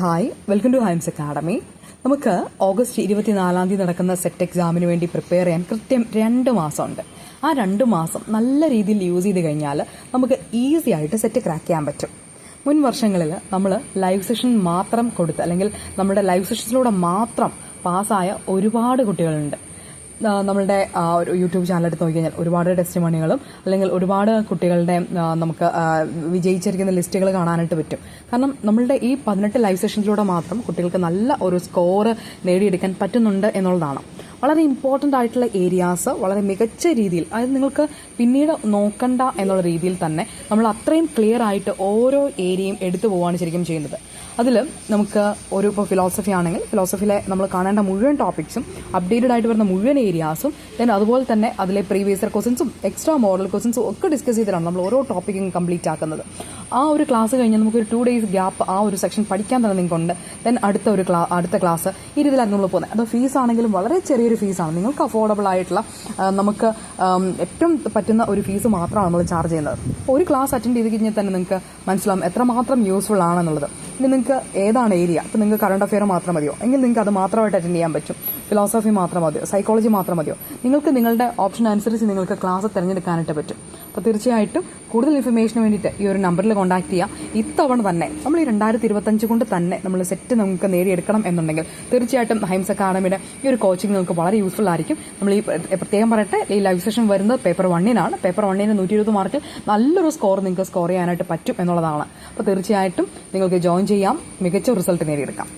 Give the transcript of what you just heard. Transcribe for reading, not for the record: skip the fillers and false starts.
Hi, welcome to Hymes academy. നമുക്ക് August 24 നടക്കുന്ന set എക്സാമിന് വേണ്ടി പ്രിപ്പയർ ചെയ്യാൻ കൃത്യം 2 മാസമുണ്ട്. ആ 2 മാസം നല്ല രീതിയിൽ യൂസ് ചെയ്ത് കഴിഞ്ഞാൽ നമുക്ക് ഈസി ആയിട്ട് സെറ്റ് ക്രാക്ക് ചെയ്യാൻ പറ്റും. മുൻ വർഷങ്ങളിൽ നമ്മൾ ലൈവ് സെഷൻ മാത്രം കൊടുത്ത് അല്ലെങ്കിൽ നമ്മുടെ ലൈവ് സെഷൻസിലൂടെ മാത്രം പാസ്സായ ഒരുപാട് കുട്ടികളുണ്ട്. നമ്മളുടെ ഒരു യൂട്യൂബ് ചാനൽ എടുത്ത് നോക്കിക്കഴിഞ്ഞാൽ ഒരുപാട് ടെസ്റ്റിമണികളും അല്ലെങ്കിൽ ഒരുപാട് കുട്ടികളുടെ നമുക്ക് വിജയിച്ചിരിക്കുന്ന ലിസ്റ്റുകൾ കാണാനായിട്ട് പറ്റും. കാരണം നമ്മളുടെ ഈ 18 ലൈവ് സെഷൻസിലൂടെ മാത്രം കുട്ടികൾക്ക് നല്ല ഒരു സ്കോർ നേടിയെടുക്കാൻ പറ്റുന്നുണ്ട് എന്നുള്ളതാണ്. വളരെ ഇമ്പോർട്ടൻ്റ് ആയിട്ടുള്ള ഏരിയാസ് വളരെ മികച്ച രീതിയിൽ, അതായത് നിങ്ങൾക്ക് പിന്നീട് നോക്കണ്ട എന്നുള്ള രീതിയിൽ തന്നെ നമ്മൾ അത്രയും ക്ലിയർ ആയിട്ട് ഓരോ ഏരിയയും എടുത്തു പോവുകയാണ് ശരിക്കും ചെയ്യുന്നത്. അതിൽ നമുക്ക് ഇപ്പോൾ ഫിലോസഫി ആണെങ്കിൽ ഫിലോസഫിയിലെ നമ്മൾ കാണേണ്ട മുഴുവൻ ടോപ്പിക്സും അപ്ഡേറ്റഡ് ആയിട്ട് വരുന്ന മുഴുവൻ ഏരിയാസും അതുപോലെ തന്നെ അതിലെ പ്രീവിയസ് ഇയർ ക്വസ്റ്റൻസും എക്സ്ട്രാ മോഡൽ ക്വസ്റ്റൻസും ഒക്കെ ഡിസ്കസ് ചെയ്തിട്ടാണ് നമ്മൾ ഓരോ ടോപ്പിക്കും കംപ്ലീറ്റ് ആക്കുന്നത്. ആ ഒരു ക്ലാസ് കഴിഞ്ഞാൽ നമുക്കൊരു 2 days ഗ്യാപ്പ് ആ ഒരു സെക്ഷൻ പഠിക്കാൻ തന്നെ നിങ്ങൾക്കുണ്ട്. അടുത്ത ക്ലാസ് ഈ രീതിയിലാണ് നമ്മൾ പോകുന്നത്. അത് ഫീസ് ആണെങ്കിലും വളരെ ചെറിയൊരു ഫീസാണ്, നിങ്ങൾക്ക് അഫോർഡബിൾ ആയിട്ടുള്ള നമുക്ക് ഏറ്റവും പറ്റുന്ന ഒരു ഫീസ് മാത്രമാണ് നമ്മൾ ചാർജ് ചെയ്യുന്നത്. അപ്പോൾ ഒരു ക്ലാസ് അറ്റൻഡ് ചെയ്ത് കഴിഞ്ഞാൽ തന്നെ നിങ്ങൾക്ക് മനസ്സിലാവും എത്രമാത്രം യൂസ്ഫുൾ ആണെന്നുള്ളത്. ഇനി നിങ്ങൾക്ക് ഏതാണ് ഏരിയ, ഇപ്പോൾ നിങ്ങൾക്ക് കറണ്ട് അഫെയർ മാത്രം മതിയോ എങ്കിൽ നിങ്ങൾക്ക് അത് മാത്രമായിട്ട് അറ്റൻഡ് ചെയ്യാൻ പറ്റും. ഫിലോസഫി മാത്രം മതിയോ, സൈക്കോളജി മാത്രം മതിയോ, നിങ്ങൾക്ക് നിങ്ങളുടെ ഓപ്ഷൻ അനുസരിച്ച് നിങ്ങൾക്ക് ക്ലാസ് തിരഞ്ഞെടുക്കാനായിട്ട് പറ്റും. അപ്പോൾ തീർച്ചയായിട്ടും കൂടുതൽ ഇൻഫർമേഷന് വേണ്ടിയിട്ട് ഈ ഒരു നമ്പറിൽ കോൺടാക്ട് ചെയ്യാം. ഇത്തവണ തന്നെ നമ്മൾ ഈ 2025 കൊണ്ട് തന്നെ നമ്മൾ സെറ്റ് നമുക്ക് നേടിയെടുക്കണം എന്നുണ്ടെങ്കിൽ തീർച്ചയായിട്ടും ഹൈംസ് അക്കാഡമിയുടെ ഈ ഒരു കോച്ചിങ് നിങ്ങൾക്ക് വളരെ യൂസ്ഫുൾ ആയിരിക്കും. നമ്മൾ ഈ പ്രത്യേകം പറയട്ടെ, ഈ ലൈവ് സെഷൻ വരുന്നത് പേപ്പർ 1-നാണ്. പേപ്പർ 1-ന് 120 മാർക്കിൽ നല്ലൊരു സ്കോർ നിങ്ങൾക്ക് സ്കോർ ചെയ്യാനായിട്ട് പറ്റും എന്നുള്ളതാണ്. അപ്പോൾ തീർച്ചയായിട്ടും നിങ്ങൾക്ക് ജോയിൻ ചെയ്യാം, മികച്ച റിസൾട്ട് നേടിയെടുക്കാം.